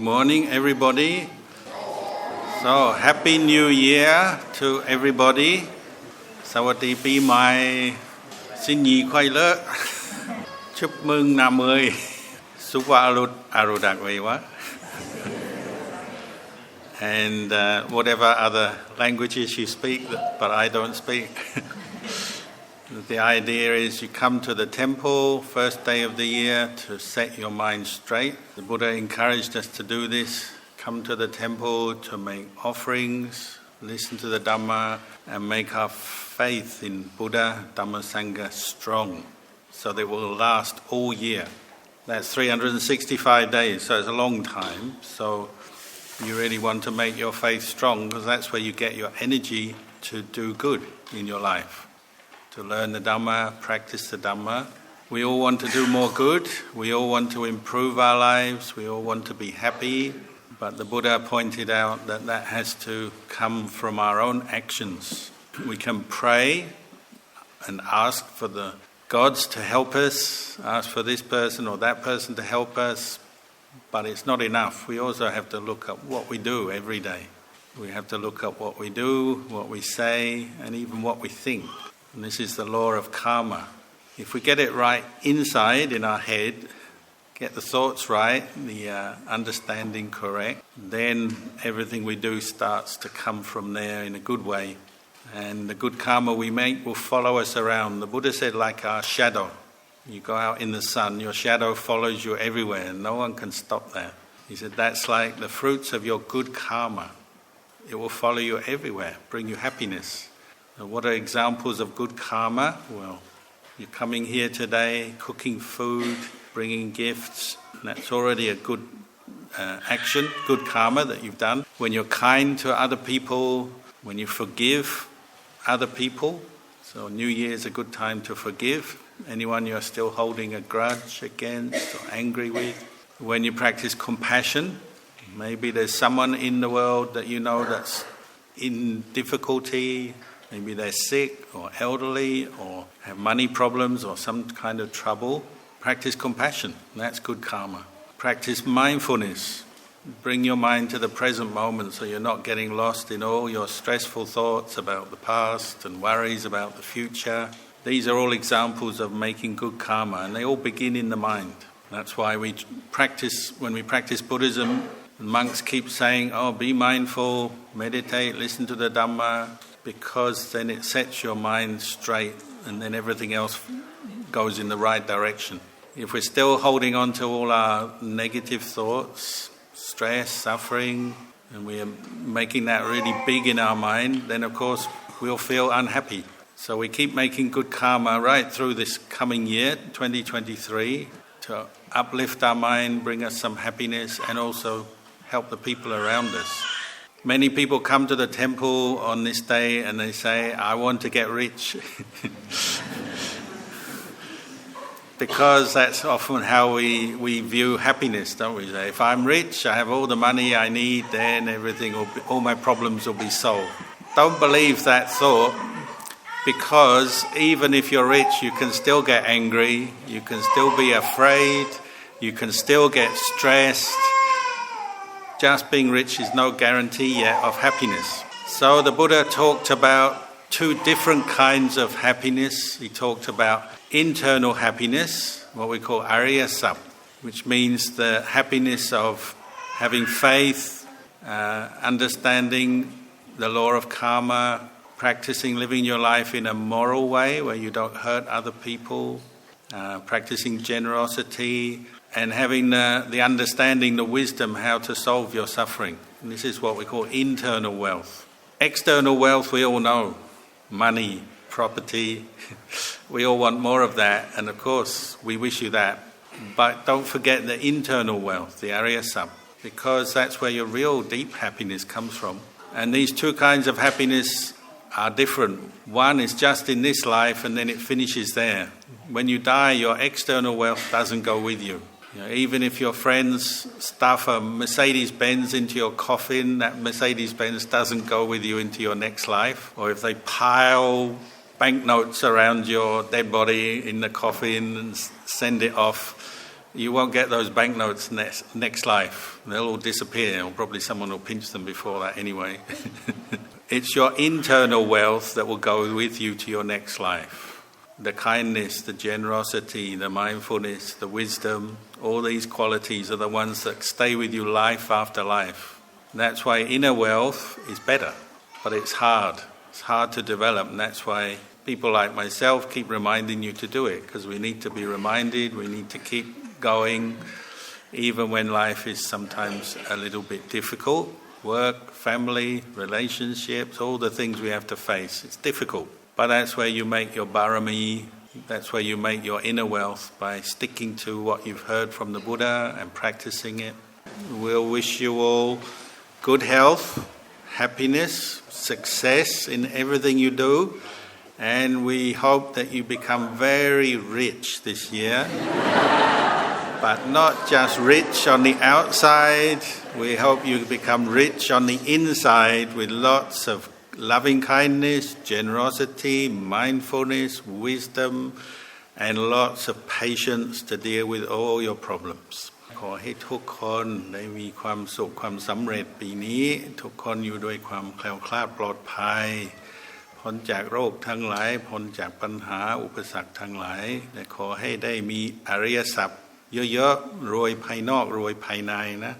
morning, everybody. So, Happy New Year to everybody. สวัสดีปีใหม่ Xin nhì khoai lỡ. Chúc mừng năm mới. Suwa arut arudak wewa. And whatever other languages you speak, but I don't speak. The idea is you come to the temple first day of the year to set your mind straight. The Buddha encouraged us to do this. Come to the temple to make offerings, listen to the Dhamma, and make our faith in Buddha, Dhamma, Sangha strong, so that it will last all year. That's 365 days, so it's a long time. So you really want to make your faith strong, because that's where you get your energy to do good in your life. To learn the Dhamma, practice the Dhamma. We all want to do more good. We all want to improve our lives. We all want to be happy. But the Buddha pointed out that that has to come from our own actions. We can pray and ask for the gods to help us, ask for this person or that person to help us, but it's not enough. We also have to look at what we do every day. We have to look at what we do, what we say, and even what we think. And this is the law of karma. If we get it right inside in our head, get the thoughts right, the understanding correct, then everything we do starts to come from there in a good way. And the good karma we make will follow us around. The Buddha said, like our shadow. You go out in the sun, your shadow follows you everywhere, and no one can stop that. He said, that's like the fruits of your good karma. It will follow you everywhere, bring you happiness. And what are examples of good karma? Well, you're coming here today, cooking food, bringing gifts. That's already a good action, good karma that you've done. When you're kind to other people, when you forgive other people. So New Year is a good time to forgive anyone you're still holding a grudge against or angry with. When you practice compassion, maybe there's someone in the world that you know that's in difficulty. Maybe they're sick or elderly or have money problems or some kind of trouble. Practice compassion. That's good karma. Practice mindfulness. Bring your mind to the present moment so you're not getting lost in all your stressful thoughts about the past and worries about the future. These are all examples of making good karma, and they all begin in the mind. That's why when we practice Buddhism, monks keep saying, be mindful, meditate, listen to the Dhamma, because then it sets your mind straight and then everything else goes in the right direction. If we're still holding on to all our negative thoughts, stress, suffering, and we're making that really big in our mind, then of course we'll feel unhappy. So we keep making good karma right through this coming year, 2023, to uplift our mind, bring us some happiness, and also help the people around us. Many people come to the temple on this day and they say, I want to get rich. Because that's often how we view happiness, don't we? Say, if I'm rich, I have all the money I need, then all my problems will be solved. Don't believe that thought, because even if you're rich, you can still get angry, you can still be afraid, you can still get stressed. Just being rich is no guarantee yet of happiness. So the Buddha talked about two different kinds of happiness. He talked about internal happiness, what we call Ariya Sap, which means the happiness of having faith, understanding the law of karma, practicing living your life in a moral way where you don't hurt other people, practicing generosity, and having the understanding, the wisdom how to solve your suffering. And this is what we call internal wealth. External wealth we all know, money, property. We all want more of that, and of course we wish you that. But don't forget the internal wealth, the Ariya Sap, because that's where your real deep happiness comes from. And these two kinds of happiness are different. One is just in this life and then it finishes there. When you die, your external wealth doesn't go with you. Even if your friends stuff a Mercedes-Benz into your coffin, that Mercedes-Benz doesn't go with you into your next life. Or if they pile banknotes around your dead body in the coffin and send it off, you won't get those banknotes next life. They'll all disappear, or probably someone will pinch them before that anyway. It's your internal wealth that will go with you to your next life. The kindness, the generosity, the mindfulness, the wisdom, all these qualities are the ones that stay with you life after life. That's why inner wealth is better, but it's hard. It's hard to develop, and that's why people like myself keep reminding you to do it, because we need to be reminded, we need to keep going, even when life is sometimes a little bit difficult. Work, family, relationships, all the things we have to face. It's difficult. But that's where you make your barami, that's where you make your inner wealth, by sticking to what you've heard from the Buddha and practicing it. We'll wish you all good health, happiness, success in everything you do, and we hope that you become very rich this year. But not just rich on the outside, we hope you become rich on the inside with lots of loving kindness, generosity, mindfulness, wisdom, and lots of patience to deal with all your problems. ขอให้ทุกคนได้มีความสุขความสำเร็จปีนี้ทุกคนอยู่ด้วยความแคล้วคลาดปลอดภัยพ้นจากโรคทั้งหลายพ้นจากปัญหาอุปสรรคทั้งหลายและขอให้ได้มีอริยทรัพย์เยอะๆรวยภายนอกรวยภายในนะ